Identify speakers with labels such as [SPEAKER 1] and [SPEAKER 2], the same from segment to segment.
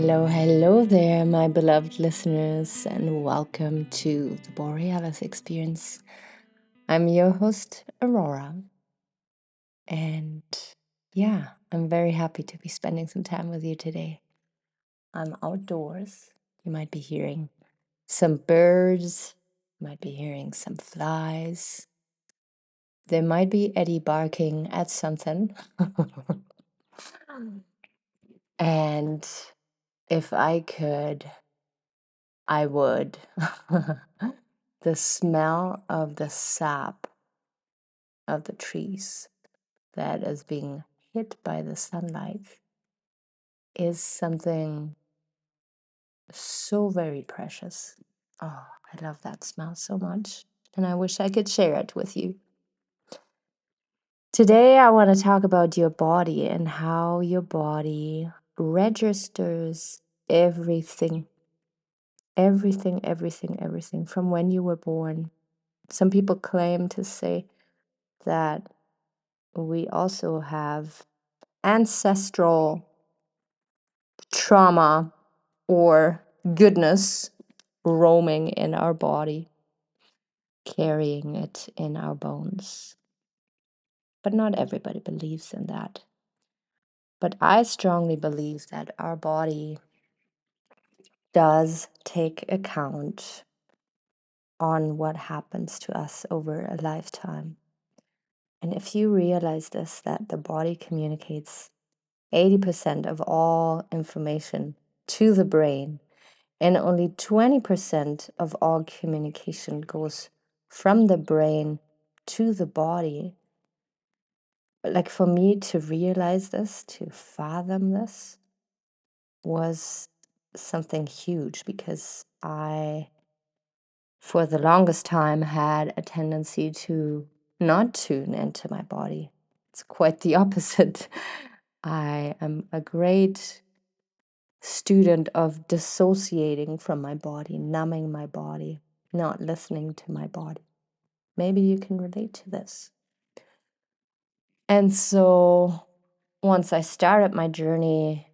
[SPEAKER 1] Hello there, my beloved listeners, and welcome to the Borealis Experience. I'm your host, Aurora, and I'm very happy to be spending some time with you today. I'm outdoors. You might be hearing some birds, you might be hearing some flies. There might be Eddie barking at something. And if I could, I would. The smell of the sap of the trees that is being hit by the sunlight is something so very precious. Oh, I love that smell so much, and I wish I could share it with you. Today, I want to talk about your body and how your body registers everything, everything from when you were born. Some people claim to say that we also have ancestral trauma or goodness roaming in our body, carrying it in our bones. But not everybody believes in that. But I strongly believe that our body does take account on what happens to us over a lifetime. And if you realize this, that the body communicates 80% of all information to the brain, and only 20% of all communication goes from the brain to the body. Like, for me to realize this, to fathom this, was something huge, because I, for the longest time, had a tendency to not tune into my body. It's quite the opposite. I am a great student of dissociating from my body, numbing my body, not listening to my body. Maybe you can relate to this. And so once I started my journey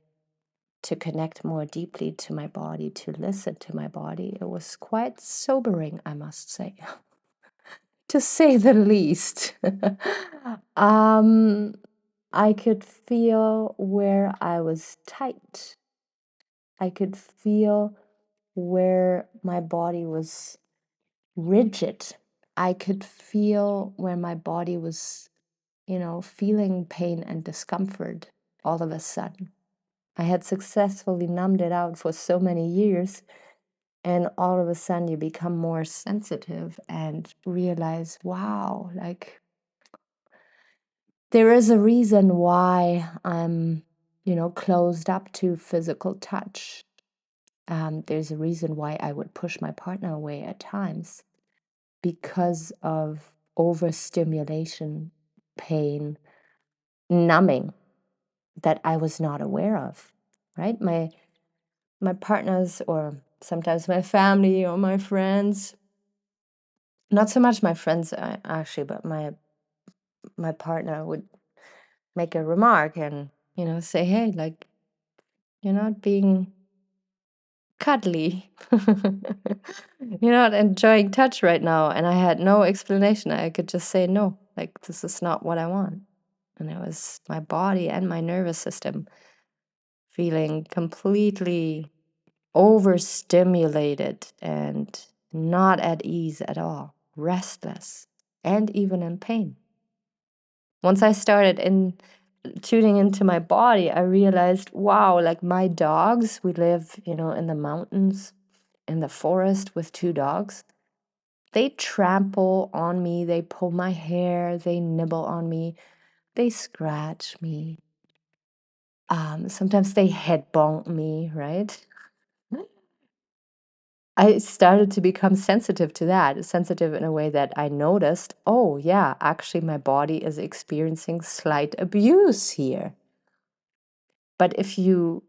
[SPEAKER 1] to connect more deeply to my body, to listen to my body, it was quite sobering, I must say, to say the least. I could feel where I was tight. I could feel where my body was rigid. I could feel where my body was, feeling pain and discomfort all of a sudden. I had successfully numbed it out for so many years, and all of a sudden you become more sensitive and realize, wow, like, there is a reason why I'm, closed up to physical touch. There's a reason why I would push my partner away at times, because of overstimulation, pain, numbing that I was not aware of, right? My partners, or sometimes my family or my friends, not so much my friends actually, but my partner would make a remark and, say, hey, like, you're not being cuddly. You're not enjoying touch right now. And I had no explanation. I could just say no, like, this is not what I want. And it was my body and my nervous system feeling completely overstimulated and not at ease at all, restless, and even in pain. Once I started tuning into my body, I realized, wow, like, my dogs, we live, in the mountains, in the forest with 2 dogs. They trample on me, they pull my hair, they nibble on me, they scratch me. Sometimes they head bonk me, right? I started to become sensitive to that, sensitive in a way that I noticed, oh yeah, actually my body is experiencing slight abuse here. But if you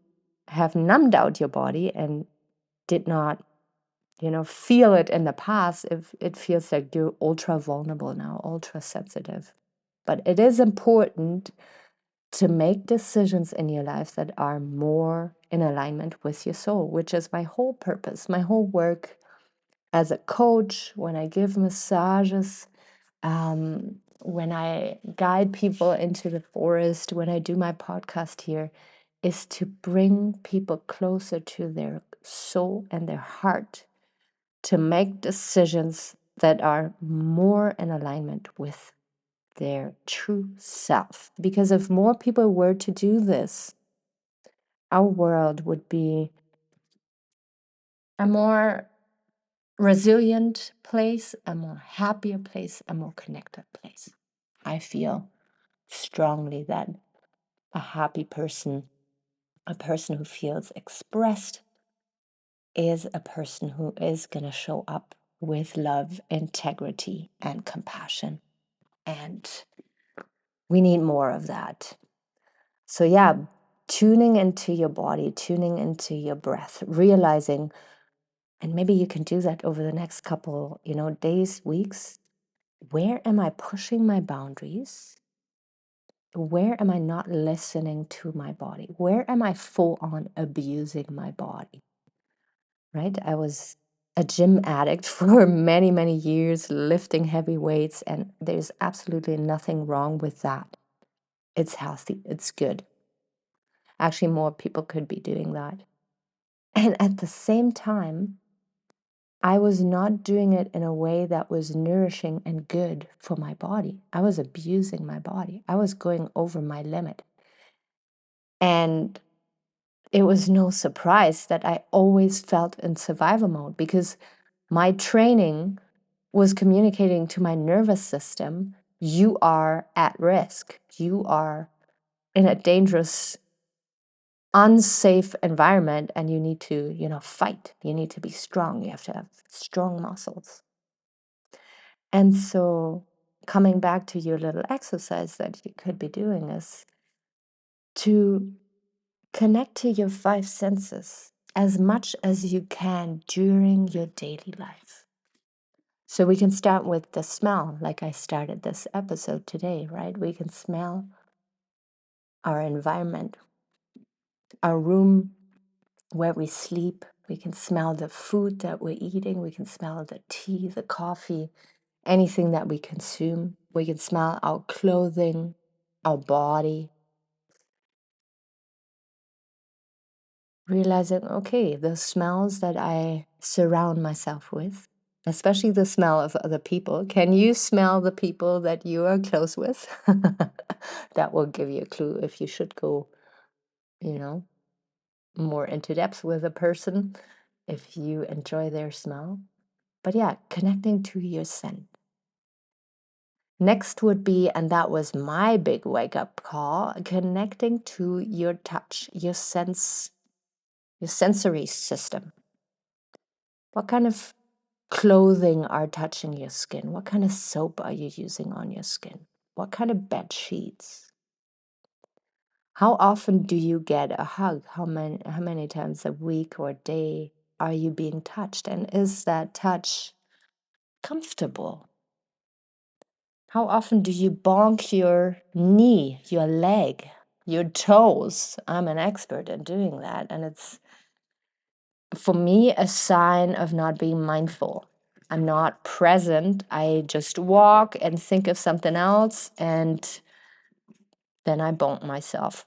[SPEAKER 1] have numbed out your body and did not, feel it in the past, if it feels like you're ultra vulnerable now, ultra sensitive. But it is important to make decisions in your life that are more in alignment with your soul, which is my whole purpose, my whole work as a coach, when I give massages, when I guide people into the forest, when I do my podcast here, is to bring people closer to their soul and their heart, to make decisions that are more in alignment with their true self. Because if more people were to do this, our world would be a more resilient place, a more happier place, a more connected place. I feel strongly that a happy person, a person who feels expressed, is a person who is going to show up with love, integrity, and compassion. And we need more of that. So, yeah, tuning into your body, tuning into your breath, realizing, and maybe you can do that over the next couple, days, weeks. Where am I pushing my boundaries? Where am I not listening to my body? Where am I full on abusing my body? Right? I was a gym addict for many, many years, lifting heavy weights, and there's absolutely nothing wrong with that. It's healthy, it's good. Actually, more people could be doing that. And at the same time, I was not doing it in a way that was nourishing and good for my body. I was abusing my body. I was going over my limit. And it was no surprise that I always felt in survival mode, because my training was communicating to my nervous system, you are at risk. You are in a dangerous, unsafe environment, and you need to, fight. You need to be strong. You have to have strong muscles. And so coming back to your little exercise that you could be doing is to connect to your five senses as much as you can during your daily life. So we can start with the smell, like I started this episode today, right? We can smell our environment, our room where we sleep. We can smell the food that we're eating. We can smell the tea, the coffee, anything that we consume. We can smell our clothing, our body. Realizing, okay, the smells that I surround myself with, especially the smell of other people. Can you smell the people that you are close with? That will give you a clue if you should go, more into depth with a person, if you enjoy their smell. But yeah, connecting to your scent. Next would be, and that was my big wake up call, connecting to your touch, your sense, your sensory system. What kind of clothing are touching your skin? What kind of soap are you using on your skin? What kind of bed sheets? How often do you get a hug? How many times a week or a day are you being touched? And is that touch comfortable? How often do you bonk your knee, your leg, your toes? I'm an expert in doing that. And it's, for me, a sign of not being mindful. I'm not present. I just walk and think of something else, and then I bonk myself.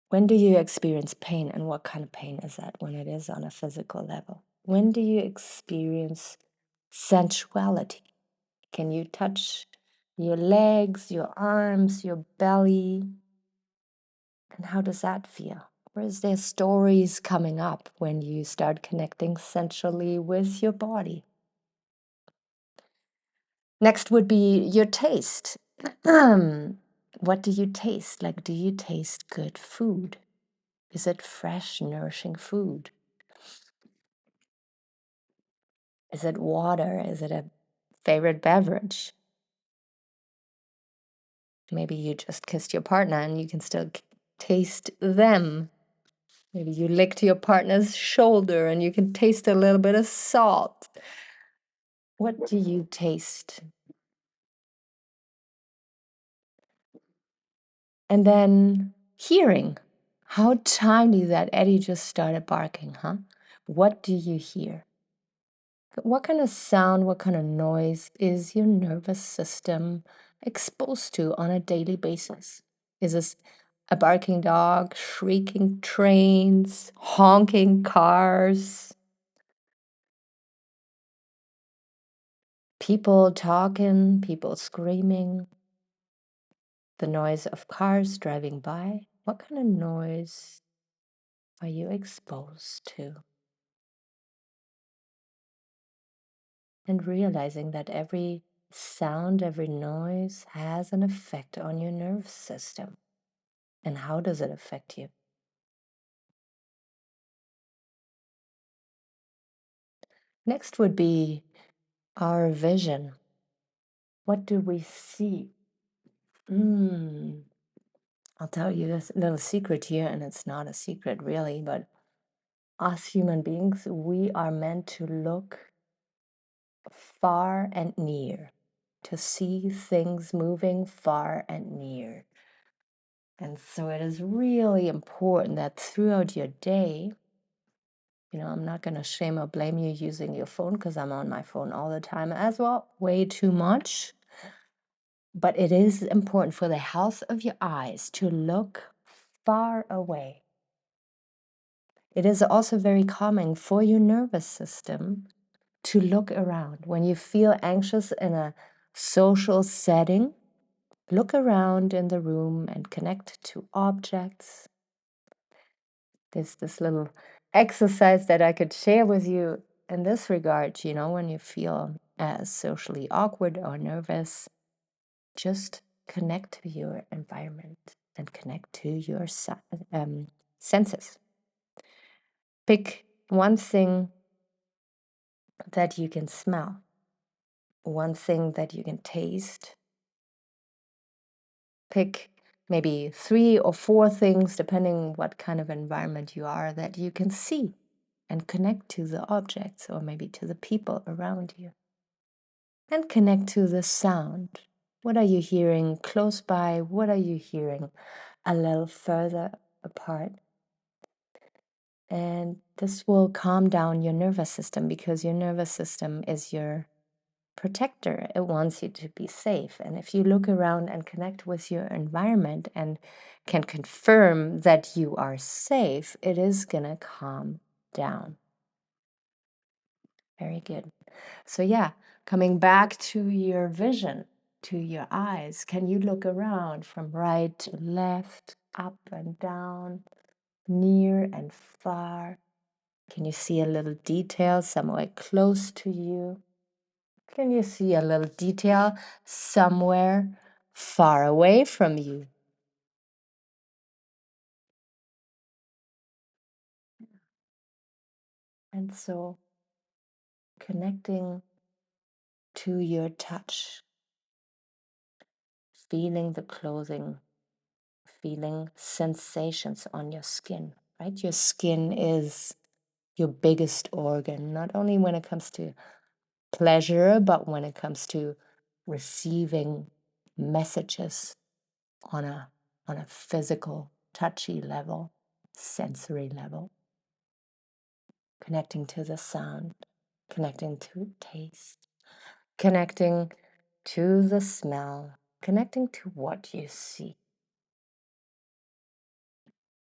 [SPEAKER 1] When do you experience pain, and what kind of pain is that when it is on a physical level? When do you experience sensuality? Can you touch your legs, your arms, your belly? And how does that feel? Or is there stories coming up when you start connecting sensually with your body? Next would be your taste. What do you taste? Like, do you taste good food? Is it fresh, nourishing food? Is it water? Is it a favorite beverage? Maybe you just kissed your partner and you can still taste them. Maybe you licked your partner's shoulder and you can taste a little bit of salt. What do you taste? And then hearing. How timely that Eddie just started barking, huh? What do you hear? What kind of sound, what kind of noise is your nervous system exposed to on a daily basis? Is this a barking dog, shrieking trains, honking cars, people talking, people screaming, the noise of cars driving by? What kind of noise are you exposed to? And realizing that every sound, every noise has an effect on your nervous system. And how does it affect you? Next would be our vision. What do we see? I'll tell you this little secret here, and it's not a secret really, but us human beings, we are meant to look far and near, to see things moving far and near. And so it is really important that throughout your day, I'm not going to shame or blame you using your phone because I'm on my phone all the time as well, way too much. But it is important for the health of your eyes to look far away. It is also very calming for your nervous system to look around. When you feel anxious in a social setting, look around in the room and connect to objects. There's this little exercise that I could share with you in this regard. When you feel socially awkward or nervous, just connect to your environment and connect to your senses. Pick one thing that you can smell, one thing that you can taste. Pick maybe 3 or 4 things, depending what kind of environment you are, that you can see and connect to the objects or maybe to the people around you. And connect to the sound. What are you hearing close by? What are you hearing a little further apart? And this will calm down your nervous system because your nervous system is your protector. It wants you to be safe. And if you look around and connect with your environment and can confirm that you are safe, it is going to calm down. Very good. So yeah, coming back to your vision, to your eyes, can you look around from right to left, up and down, near and far? Can you see a little detail somewhere close to you? Can you see a little detail somewhere far away from you? And so connecting to your touch, feeling the clothing, feeling sensations on your skin, right? Your skin is your biggest organ, not only when it comes to pleasure, but when it comes to receiving messages on a physical, touchy level, sensory level, connecting to the sound, connecting to taste, connecting to the smell, connecting to what you see.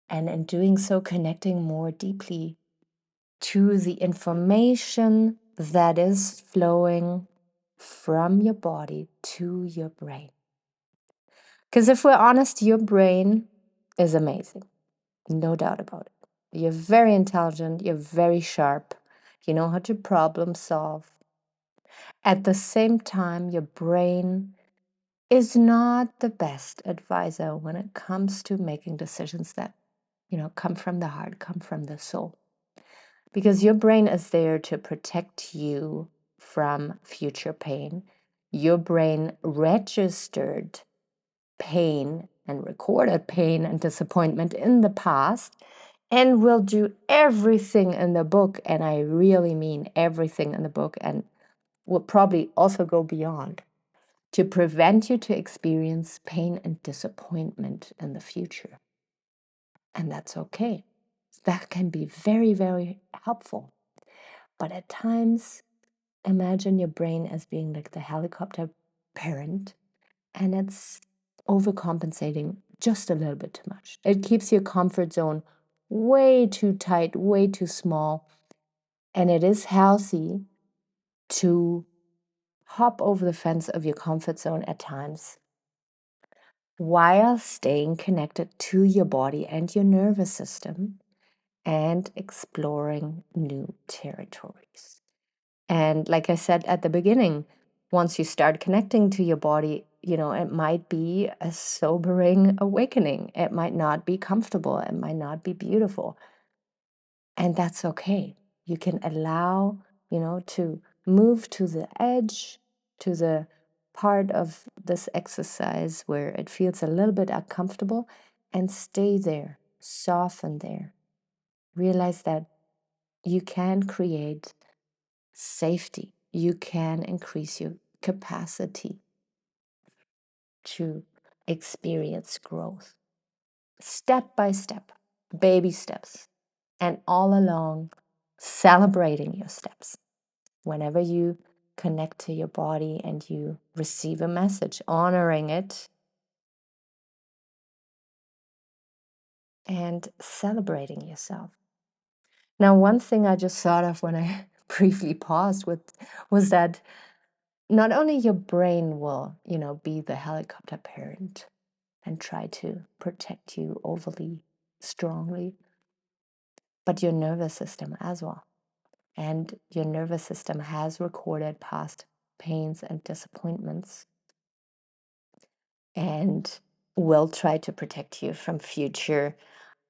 [SPEAKER 1] And in doing so, connecting more deeply to the information that is flowing from your body to your brain. Because if we're honest, your brain is amazing. No doubt about it. You're very intelligent, you're very sharp, you know how to problem solve. At the same time, your brain is not the best advisor when it comes to making decisions that, come from the heart, come from the soul. Because your brain is there to protect you from future pain. Your brain registered pain and recorded pain and disappointment in the past and will do everything in the book, and I really mean everything in the book, and will probably also go beyond to prevent you to experience pain and disappointment in the future. And that's okay. That can be very, very helpful. But at times, imagine your brain as being like the helicopter parent, and it's overcompensating just a little bit too much. It keeps your comfort zone way too tight, way too small. And it is healthy to hop over the fence of your comfort zone at times while staying connected to your body and your nervous system and exploring new territories. And like I said at the beginning, once you start connecting to your body, it might be a sobering awakening. It might not be comfortable. It might not be beautiful. And that's okay. You can allow, to move to the edge, to the part of this exercise where it feels a little bit uncomfortable, and stay there, soften there. Realize that you can create safety. You can increase your capacity to experience growth step by step, baby steps, and all along celebrating your steps. Whenever you connect to your body and you receive a message, honoring it and celebrating yourself. Now, one thing I just thought of when I briefly paused was that not only your brain will, be the helicopter parent and try to protect you overly strongly, but your nervous system as well. And your nervous system has recorded past pains and disappointments and will try to protect you from future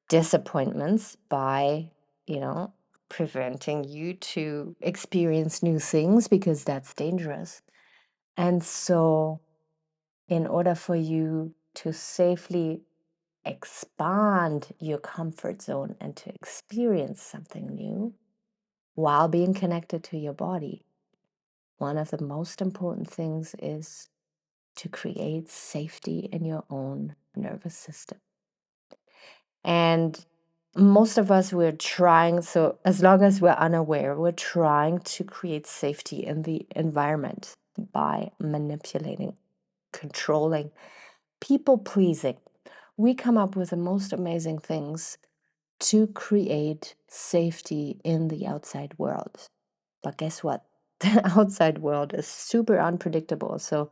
[SPEAKER 1] disappointments by, preventing you to experience new things because that's dangerous. And so, in order for you to safely expand your comfort zone and to experience something new while being connected to your body, one of the most important things is to create safety in your own nervous system. And most of us, we're trying, so as long as we're unaware, we're trying to create safety in the environment by manipulating, controlling, people pleasing. We come up with the most amazing things to create safety in the outside world. But guess what? The outside world is super unpredictable. So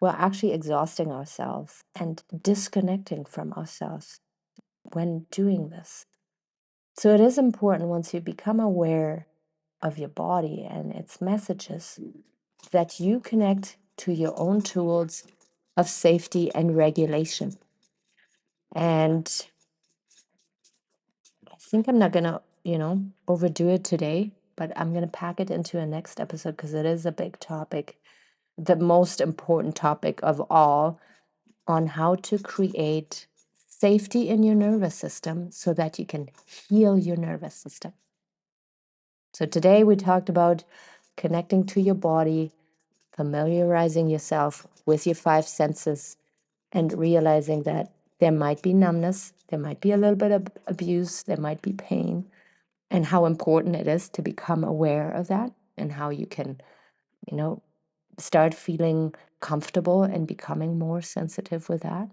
[SPEAKER 1] we're actually exhausting ourselves and disconnecting from ourselves when doing this. So it is important, once you become aware of your body and its messages, that you connect to your own tools of safety and regulation. And I think I'm not going to, overdo it today, but I'm going to pack it into a next episode because it is a big topic, the most important topic of all, on how to create safety in your nervous system so that you can heal your nervous system. So today we talked about connecting to your body, familiarizing yourself with your five senses, and realizing that there might be numbness, there might be a little bit of abuse, there might be pain, and how important it is to become aware of that and how you can, start feeling comfortable and becoming more sensitive with that.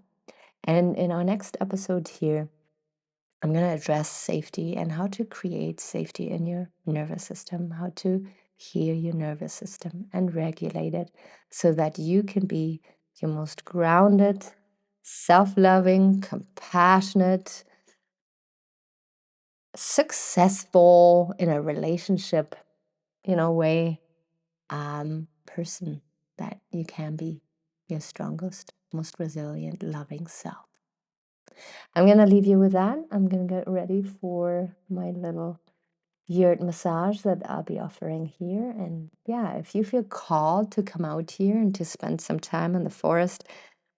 [SPEAKER 1] And in our next episode here, I'm going to address safety and how to create safety in your nervous system, how to heal your nervous system and regulate it so that you can be your most grounded, self-loving, compassionate, successful in a relationship, way, person that you can be, your strongest, most resilient, loving self. I'm going to leave you with that. I'm going to get ready for my little yurt massage that I'll be offering here. And yeah, if you feel called to come out here and to spend some time in the forest,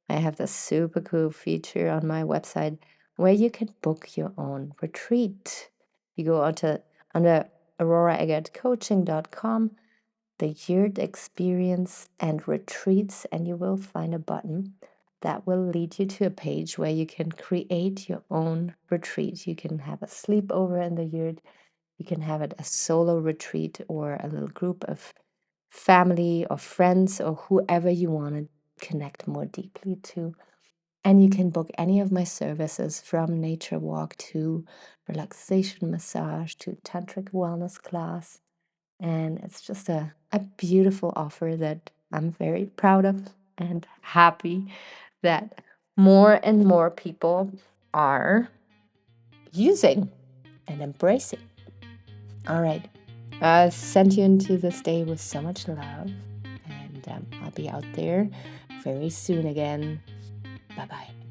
[SPEAKER 1] I have this super cool feature on my website where you can book your own retreat. You go onto under auroraeggertcoaching.com the yurt experience and retreats, and you will find a button that will lead you to a page where you can create your own retreat. You can have a sleepover in the yurt, you can have it a solo retreat or a little group of family or friends or whoever you want to connect more deeply to. And you can book any of my services from nature walk to relaxation massage to tantric wellness class. And it's just a beautiful offer that I'm very proud of and happy that more and more people are using and embracing. All right. I sent you into this day with so much love, and I'll be out there very soon again. Bye bye.